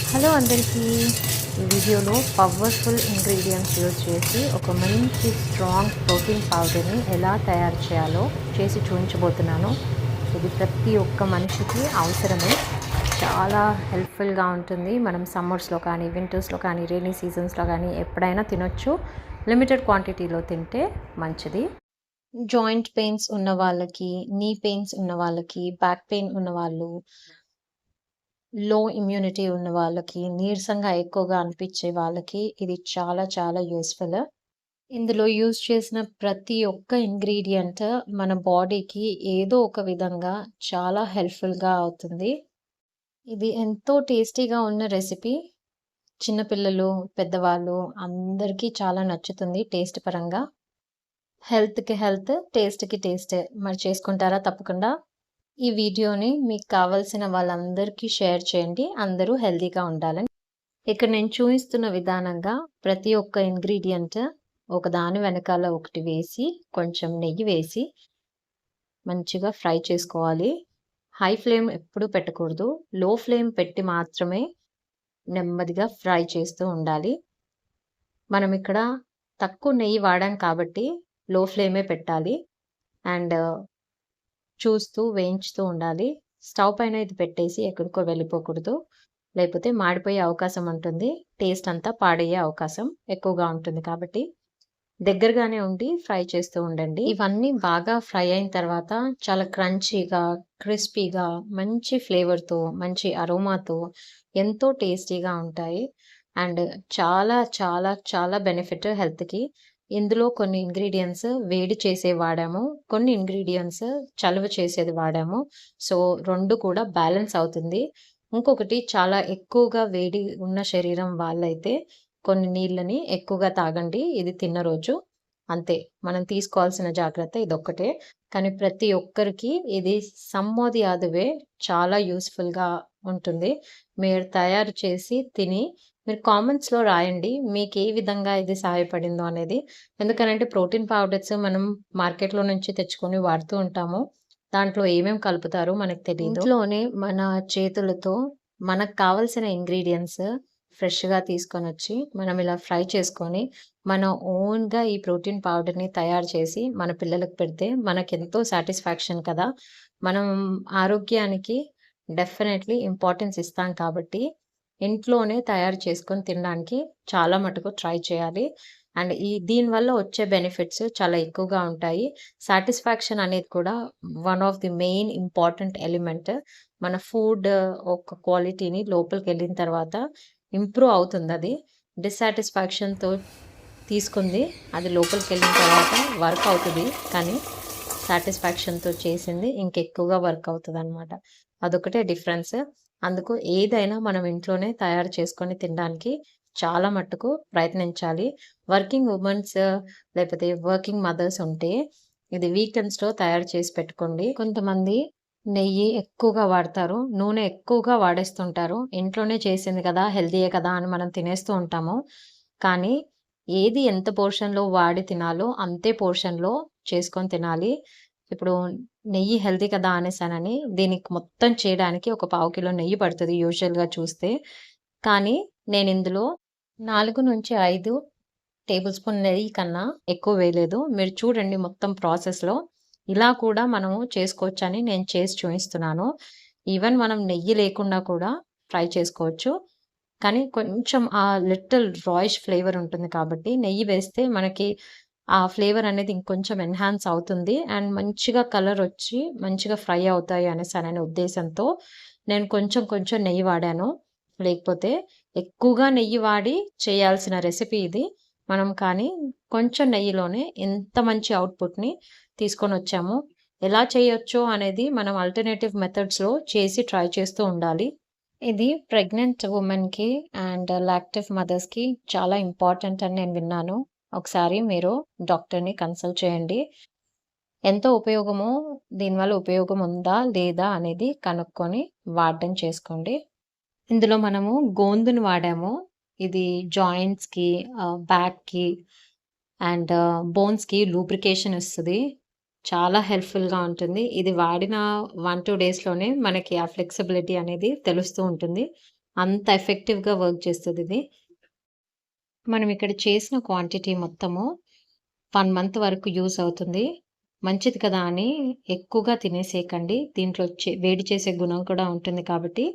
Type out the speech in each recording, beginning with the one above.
Hello అందరికీ. ఈ వీడియోలో పవర్ఫుల్ ఇంగ్రీడియంట్స్ యూజ్ చేసి ఒక మంచి స్ట్రాంగ్ ప్రోటీన్ పౌడర్ని ఎలా తయారు చేయాలో చేసి చూపించబోతున్నాను. ఇది ప్రతి ఒక్క మనిషికి అవసరమే. చాలా హెల్ప్ఫుల్గా ఉంటుంది. మనం సమ్మర్స్లో కానీ, వింటర్స్లో కానీ, రైనీ సీజన్స్లో కానీ ఎప్పుడైనా తినొచ్చు. లిమిటెడ్ క్వాంటిటీలో తింటే మంచిది. జాయింట్ పెయిన్స్ ఉన్న వాళ్ళకి, నీ పెయిన్స్ ఉన్న వాళ్ళకి, బ్యాక్ పెయిన్ ఉన్న వాళ్ళు, లో ఇమ్యూనిటీ ఉన్న వాళ్ళకి, నీరసంగా ఎక్కువగా అనిపించే వాళ్ళకి ఇది చాలా చాలా యూస్‌ఫుల్. ఇందులో యూజ్ చేసిన ప్రతి ఒక్క ఇంగ్రీడియంట్ మన బాడీకి ఏదో ఒక విధంగా చాలా హెల్ప్‌ఫుల్‌గా అవుతుంది. ఇది ఎంతో టేస్టీగా ఉన్న రెసిపీ. చిన్న పిల్లలు, పెద్దవాళ్ళు అందరికీ చాలా నచ్చుతుంది టేస్ట్ పరంగా. హెల్త్‌కి హెల్త్, టేస్ట్‌కి టేస్ట్. మరి చేసుకుంటారా తప్పకుండా? ఈ వీడియోని మీకు కావాల్సిన వాళ్ళందరికీ షేర్ చేయండి. అందరూ హెల్తీగా ఉండాలని. ఇక్కడ నేను చూపిస్తున్న విధానంగా ప్రతి ఒక్క ఇంగ్రీడియంట్ ఒకదాని వెనకాల ఒకటి వేసి, కొంచెం నెయ్యి వేసి మంచిగా ఫ్రై చేసుకోవాలి. హై ఫ్లేమ్ ఎప్పుడూ పెట్టకూడదు. లో ఫ్లేమ్ పెట్టి మాత్రమే నెమ్మదిగా ఫ్రై చేస్తూ ఉండాలి. మనం ఇక్కడ తక్కువ నెయ్యి వాడాం కాబట్టి లో ఫ్లేమే పెట్టాలి. అండ్ చూస్తూ వేయించుతూ ఉండాలి. స్టవ్ పైన ఇది పెట్టేసి ఎక్కడికో వెళ్ళిపోకూడదు. లేకపోతే మాడిపోయే అవకాశం ఉంటుంది. టేస్ట్ అంతా పాడయ్యే అవకాశం ఎక్కువగా ఉంటుంది కాబట్టి దగ్గరగానే ఉండి ఫ్రై చేస్తూ ఉండండి. ఇవన్నీ బాగా ఫ్రై అయిన తర్వాత చాలా క్రంచీగా, క్రిస్పీగా, మంచి ఫ్లేవర్‌తో, మంచి అరోమాతో ఎంతో టేస్టీగా ఉంటాయి. అండ్ చాలా చాలా చాలా బెనిఫిట్ హెల్త్‌కి. ఇందులో కొన్ని ఇంగ్రీడియెంట్స్ వేడి చేసేవి వాడాము. కొన్ని ఇంగ్రీడియెంట్స్ చలువ చేసేది వాడాము. సో, 2 కూడా బ్యాలెన్స్ అవుతుంది. ఇంకొకటి చాలా ఎక్కువగా వేడి ఉన్న శరీరం వాళ్ళైతే కొన్ని నీళ్ళని ఎక్కువగా తాగండి ఇది తిన్న రోజు. అంతే. మనం తీసుకోవాల్సిన జాగ్రత్త ఇదొక్కటే. కానీ ప్రతి ఒక్కరికి ఇది some or the other way చాలా యూజ్‌ఫుల్‌గా ఉంటుంది. మీరు తయారు చేసి తిని మీరు కామెంట్స్‌లో రాయండి. మీకే విధంగా ఇది సహాయపడిందో అనేది. ఎందుకనంటే ప్రోటీన్ పౌడర్స్ మనం మార్కెట్‌లో నుంచి తెచ్చుకొని వాడుతూ ఉంటాము. దాంట్లో ఏమేం కలుపుతారో మనకు తెలీదు. ఇంట్లోనే మన చేతులతో మనకు కావాల్సిన ఇంగ్రీడియెంట్స్ ఫ్రెష్‌గా తీసుకొనొచ్చి మనం ఇలా ఫ్రై చేసుకొని, మన ఓన్‌గా ఈ ప్రోటీన్ పౌడర్‌ని తయారు చేసి మన పిల్లలకు పెడితే మనకెంతో సాటిస్ఫాక్షన్ కదా! మనం ఆరోగ్యానికి డెఫినైట్‌లీ ఇంపార్టెన్స్ ఇస్తాం కాబట్టి ఇంట్లోనే తయారు చేసుకొని తినడానికి చాలా మటుకు ట్రై చేయాలి. అండ్ దీనివల్ల వచ్చే బెనిఫిట్స్ చాలా ఎక్కువగా ఉంటాయి. సాటిస్ఫాక్షన్ అనేది కూడా one of the main important element. మన ఫుడ్ ఒక క్వాలిటీని లోపలికెళ్ళిన తర్వాత ఇంప్రూవ్ అవుతుందది. డిస్సాటిస్ఫాక్షన్‌తో తీసుకుంది అది లోపలికెళ్ళిన తర్వాత వర్క్ అవుతది. కానీ సాటిస్ఫాక్షన్‌తో చేసింది ఇంకెక్కువగా వర్క్ అవుతదనమాట. అదొకటే డిఫరెన్స్. అందుకు ఏదైనా మనం ఇంట్లోనే తయారు చేసుకొని తినడానికి చాలా మట్టుకు ప్రయత్నించాలి. వర్కింగ్ వుమెన్స్ లేకపోతే వర్కింగ్ మదర్స్ ఉంటే ఇది వీకెండ్స్‌లో తయారు చేసి పెట్టుకోండి. కొంతమంది నెయ్యి ఎక్కువగా వాడతారు. నూనె ఎక్కువగా వాడేస్తుంటారు. ఇంట్లోనే చేసింది కదా! హెల్తీయే కదా! అని మనం తినేస్తూ ఉంటాము. కానీ ఏది ఎంత పోర్షన్‌లో వాడి తినాలో అంతే పోర్షన్‌లో చేసుకొని తినాలి. ఇప్పుడు నెయ్యి హెల్తీ కదా అనేసానని దీనికి మొత్తం చేయడానికి ఒక పావు కిలో నెయ్యి పడతది యూజువల్‌గా చూస్తే. కానీ నేనిందులో 4-5 టేబుల్ స్పూన్ నెయ్యి కన్నా ఎక్కువ వేయలేదు. మీరు చూడండి మొత్తం ప్రాసెస్‌లో. ఇలా కూడా మనము చేసుకోవచ్చని నేను చేసి చూయిస్తున్నాను. ఈవెన్ మనం నెయ్యి లేకుండా కూడా ఫ్రై చేసుకోవచ్చు. కానీ కొంచెం ఆ లిటిల్ రాయిష్ ఫ్లేవర్ ఉంటుంది కాబట్టి నెయ్యి వేస్తే మనకి ఆ ఫ్లేవర్ అనేది ఇంకొంచెం ఎన్హాన్స్ అవుతుంది. అండ్ మంచిగా కలరొచ్చి మంచిగా ఫ్రై అవుతాయి అనేసననే ఉద్దేశంతో నేను కొంచెం కొంచెం నెయ్యి వాడాను. లేకపోతే ఎక్కువగా నెయ్యి వాడి చేయాల్సిన రెసిపీ ఇది. మనం కానీ కొంచెం నెయ్యిలోనే ఎంత మంచి ఔట్‌పుట్‌ని తీసుకొనొచ్చాము. ఎలా చేయొచ్చో అనేది మనం ఆల్టర్‌నేటివ్ మెథడ్స్‌లో చేసి ట్రై చేస్తూ ఉండాలి. ఇది ప్రెగ్నెంట్ వుమెన్‌కి అండ్ లాక్టివ్ మదర్స్‌కి చాలా ఇంపార్టెంట్ అని నేను విన్నాను. ఒకసారి మీరు డాక్టర్‌ని కన్సల్ట్ చేయండి. ఎంత ఉపయోగమో దీనివల్ల ఉపయోగం ఉందా? లేదా? అనేది కనుక్కొని వాడడం చేసుకోండి. ఇందులో మనము గోందుని వాడాము. ఇది జాయింట్స్‌కి, బ్యాక్‌కి అండ్ బోన్స్‌కి లూబ్రికేషన్ ఇస్తది. చాలా హెల్ప్‌ఫుల్‌గా ఉంటుంది. ఇది వాడిన 1, 2 డేస్‌లోనే మనకి ఆ ఫ్లెక్సిబిలిటీ అనేది తెలుస్తూ ఉంటుంది. అంత ఎఫెక్టివ్‌గా వర్క్ చేస్తదిది. మనం ఇక్కడ చేసిన క్వాంటిటీ మొత్తము 1 మంత్ వరకు యూజ్ అవుతుంది. మంచిది కదా అని ఎక్కువగా తినేసేయకండి. దీంట్లో వేడి చేసే గుణం కూడా ఉంటుంది కాబట్టి,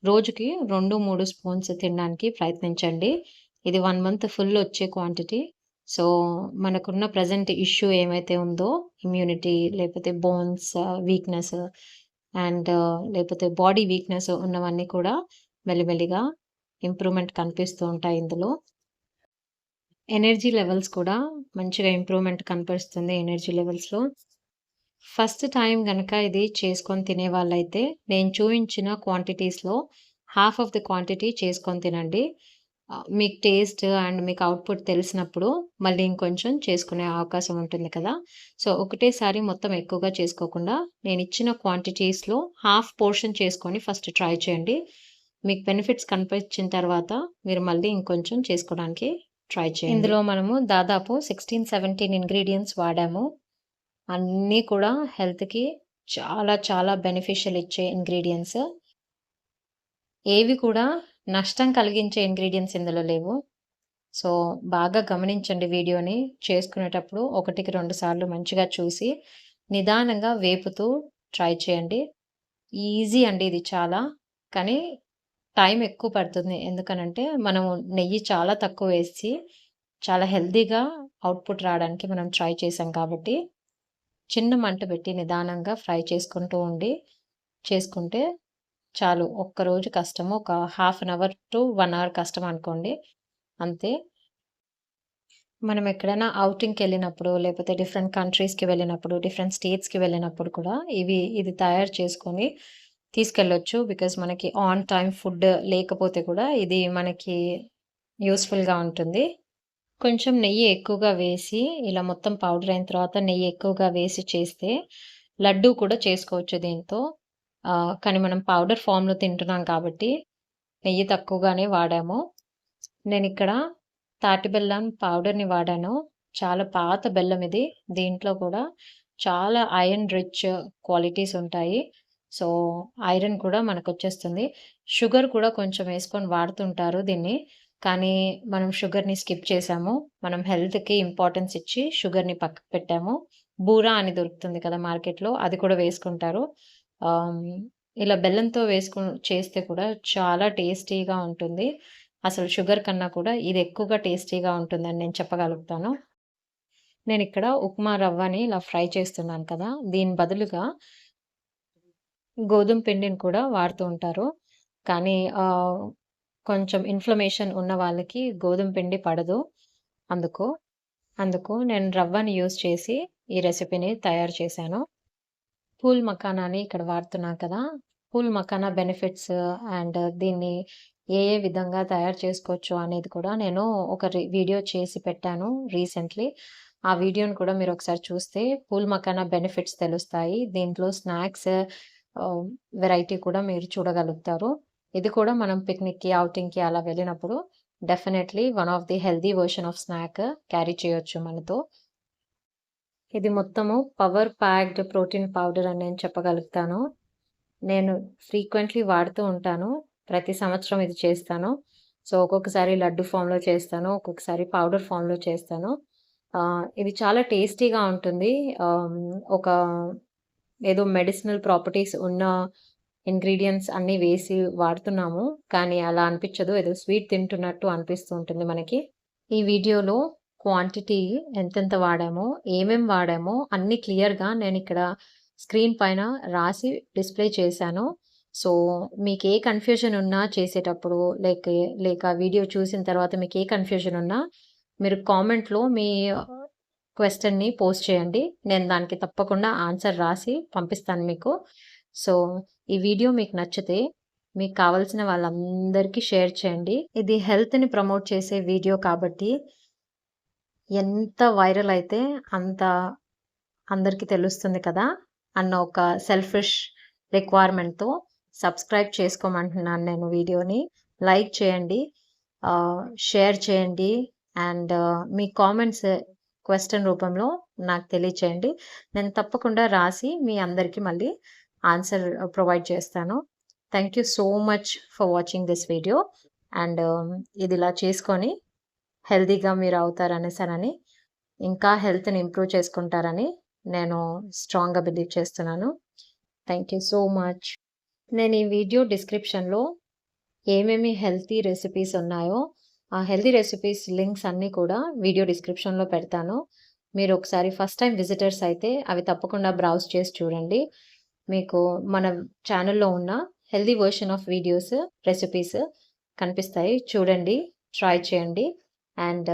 రోజుకి 2, 3 స్పూన్స్ తినడానికి ప్రయత్నించండి. ఇది 1 మంత్ ఫుల్ వచ్చే క్వాంటిటీ. సో, మనకున్న ప్రెజెంట్ ఇష్యూ ఏమైతే ఉందో ఇమ్యూనిటీ లేకపోతే బోన్స్ వీక్‌నెస్ అండ్ లేకపోతే బాడీ వీక్‌నెస్ ఉన్నవన్నీ కూడా మెల్లిమెల్లిగా ఇంప్రూవ్‌మెంట్ కనిపిస్తూ ఉంటాయి ఇందులో. ఎనర్జీ లెవెల్స్ కూడా మంచిగా ఇంప్రూవ్‌మెంట్ కనిపిస్తుంది ఎనర్జీ లెవెల్స్‌లో. ఫస్ట్ టైమ్ గనక ఇది చేసుకొని తినేవాళ్ళైతే నేను చూయించిన క్వాంటిటీస్‌లో హాఫ్ ఆఫ్ ది క్వాంటిటీ చేసుకొని తినండి. మీకు టేస్ట్ అండ్ మీకు అవుట్‌పుట్ తెలిసినప్పుడు మళ్ళీ ఇంకొంచెం చేసుకునే అవకాశం ఉంటుంది కదా! సో, ఒకటేసారి మొత్తం ఎక్కువగా చేసుకోకుండా నేనిచ్చిన క్వాంటిటీస్‌లో హాఫ్ పోర్షన్ చేసుకొని ఫస్ట్ ట్రై చేయండి. మీకు బెనిఫిట్స్ కనిపించిన తర్వాత మీరు మళ్ళీ ఇంకొంచెం చేసుకోవడానికి ట్రై చేయండి. ఇందులో మనము దాదాపు 16, 17 ఇంగ్రీడియెంట్స్ వాడాము. అన్నీ కూడా హెల్త్‌కి చాలా చాలా బెనిఫిషియల్ ఇచ్చే ఇంగ్రీడియెంట్స్. ఏవి కూడా నష్టం కలిగించే ఇంగ్రీడియెంట్స్ ఇందులో లేవు. సో, బాగా గమనించండి వీడియోని. చేసుకునేటప్పుడు 1కి 2 సార్లు మంచిగా చూసి, నిదానంగా వేపుతూ ట్రై చేయండి. ఈజీ అండి ఇది చాలా. కానీ టైం ఎక్కువ పడుతుంది. ఎందుకనంటే, మనము నెయ్యి చాలా తక్కువేసి, చాలా హెల్తీగా అవుట్‌పుట్ రావడానికి మనం ట్రై చేశాం కాబట్టి, చిన్న మంట పెట్టి నిదానంగా ఫ్రై చేసుకుంటూ చేసుకుంటే చాలు. ఒక్కరోజు కష్టము ఒక half an hour to 1 hour కష్టం అనుకోండి. అంతే. మనం ఎక్కడైనా ఔటింగ్‌కెళ్ళినప్పుడు, లేపోతే డిఫరెంట్ కంట్రీస్‌కి వెళ్ళినప్పుడు, డిఫరెంట్ స్టేట్స్‌కి వెళ్ళినప్పుడు కూడా ఇది తయారు చేసుకొని తీసుకెళ్ళొచ్చు. బికాజ్ మనకి ఆన్ టైమ్ ఫుడ్ లేకపోతే కూడా ఇది మనకి యూజ్‌ఫుల్‌గా ఉంటుంది. కొంచెం నెయ్యి ఎక్కువగా వేసి, ఇలా మొత్తం పౌడర్ అయిన తర్వాత నెయ్యి ఎక్కువగా వేసి చేస్తే, లడ్డూ కూడా చేసుకోవచ్చు దీంతో. కానీ మనం పౌడర్ ఫామ్‌లో తింటున్నాం కాబట్టి, నెయ్యి తక్కువగానే వాడాము. నేనిక్కడ తాటి బెల్లం పౌడర్‌ని వాడాను. చాలా పాత బెల్లం ఇది. దీంట్లో కూడా చాలా ఐరన్ రిచ్ క్వాలిటీస్ ఉంటాయి. సో, ఐరన్ కూడా మనకొచ్చేస్తుంది. షుగర్ కూడా కొంచెం ఏసుకొని వాడుతుంటారు దీన్ని. కానీ మనం షుగర్‌ని స్కిప్ చేశాము. మనం హెల్త్‌కి ఇంపార్టెన్స్ ఇచ్చి షుగర్‌ని పక్కకు పెట్టాము. బూరా అని దొరుకుతుంది కదా మార్కెట్‌లో. అది కూడా వేసుకుంటారు. ఆహ్, ఇలా బెల్లంతో చేస్తే కూడా చాలా టేస్టీగా ఉంటుంది. అసలు షుగర్ కన్నా కూడా ఇది ఎక్కువగా టేస్టీగా ఉంటుందని నేను చెప్పగలుగుతాను. నేనిక్కడ ఉప్మా రవ్వని ఇలా ఫ్రై చేస్తున్నాను కదా! దీని బదులుగా గోధుమ పిండిని కూడా వాడుతూ ఉంటారు. కానీ కొంచెం ఇన్‌ఫ్లమేషన్ ఉన్న వాళ్ళకి గోధుమ పిండి పడదు. అందుకు. అందుకు నేను రవ్వని యూజ్ చేసి ఈ రెసిపీని తయారు చేశాను. పూల్ మఖానాని ఇక్కడ వాడుతున్నాం కదా! పూల్ మఖానా బెనిఫిట్స్ అండ్ దీన్ని ఏ విధంగా తయారు చేసుకోవచ్చు అనేది కూడా నేను ఒక వీడియో చేసి పెట్టాను రీసెంట్‌లీ. ఆ వీడియోని కూడా మీరొకసారి చూస్తే పూల్ మఖానా బెనిఫిట్స్ తెలుస్తాయి. దీంట్లో స్నాక్స్ ఆహ్, వెరైటీ కూడా మీరు చూడగలుగుతారు. ఇది కూడా మనం పిక్నిక్‌కి, ఔటింగ్‌కి అలా వెళ్ళినప్పుడు definitely one of the healthy version of snack carry చేయొచ్చు మనతో. ఇది మొత్తము పవర్ ప్యాక్డ్ ప్రోటీన్ పౌడర్ అని నేను చెప్పగలుగుతాను. నేను ఫ్రీక్వెంట్‌లీ వాడుతూ ఉంటాను. ప్రతి సంవత్సరం ఇది చేస్తాను. సో, ఒక్కొక్కసారి లడ్డు ఫామ్‌లో చేస్తాను. ఒక్కొక్కసారి పౌడర్ ఫామ్‌లో చేస్తాను. ఇది చాలా టేస్టీగా ఉంటుంది. ఆహ్, ఒక ఏదో మెడిసినల్ ప్రాపర్టీస్ ఉన్న ఇంగ్రీడియెంట్స్ అన్నీ వేసి వాడుతున్నాము. కానీ అలా అనిపిచ్చదు. ఏదో స్వీట్ తింటున్నట్టు అనిపిస్తూ ఉంటుంది మనకి. ఈ వీడియోలో క్వాంటిటీ ఎంతెంత వాడామో, వాడామో అన్నీ క్లియర్‌గా నేనిక్కడ స్క్రీన్ పైన రాసి డిస్‌ప్లే చేశాను. సో, మీకే కన్‌ఫ్యూజన్ ఉన్నా చేసేటప్పుడు లేక వీడియో చూసిన తర్వాత మీకే కన్‌ఫ్యూజన్ ఉన్నా మీరు కామెంట్‌లో మీ క్వెషన్‌ని పోస్ట్ చేయండి. నేను దానికి తప్పకుండా ఆన్సర్ రాసి పంపిస్తాను మీకు. సో, ఈ వీడియో మీకు నచ్చితే మీకు కావాల్సిన వాళ్ళందరికీ షేర్ చేయండి. ఇది హెల్త్‌ని ప్రమోట్ చేసే వీడియో కాబట్టి ఎంత వైరల్ అయితే అంత అందరికి తెలుస్తుంది కదా! అన్న ఒక సెల్ఫిష్ రిక్వైర్మెంట్‌తో సబ్స్క్రైబ్ చేసుకోమంటున్నాను నేను వీడియోని. లైక్ చేయండి. షేర్ చేయండి. అండ్ మీ కామెంట్స్ క్వెషన్ రూపంలో నాకు తెలియచేయండి. నేను తప్పకుండా రాసి మీ అందరికి మళ్ళీ ఆన్సర్ ప్రొవైడ్ చేస్తాను. Thank you so much for watching this video. And ఇది ఇలా చేసుకొని హెల్తీగా మీరు అవుతారనేసానని, ఇంకా హెల్త్‌ని ఇంప్రూవ్ చేసుకుంటారని నేను స్ట్రాంగ్‌గా బిలీవ్ చేస్తున్నాను. Thank you so much. నేను ఈ వీడియో డిస్క్రిప్షన్‌లో ఏమేమి హెల్తీ రెసిపీస్ ఉన్నాయో, ఆ హెల్తీ రెసిపీస్ లింక్స్ అన్నీ కూడా వీడియో డిస్క్రిప్షన్‌లో పెడతాను. మీరు ఒకసారి ఫస్ట్ టైమ్ విజిటర్స్ అయితే అవి తప్పకుండా బ్రౌజ్ చేసి చూడండి. మీకు మన ఛానెల్‌లో ఉన్న healthy version of videos, recipes కనిపిస్తాయి. చూడండి, ట్రై చేయండి. అండ్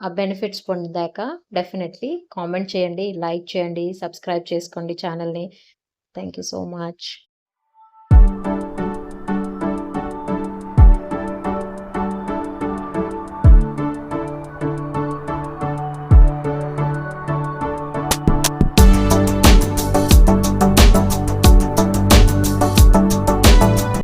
ఆ బెనిఫిట్స్ పొందాక డెఫినెట్‌లీ కామెంట్ చేయండి, లైక్ చేయండి, సబ్స్క్రైబ్ చేసుకోండి ఛానెల్‌ని. Thank you so much.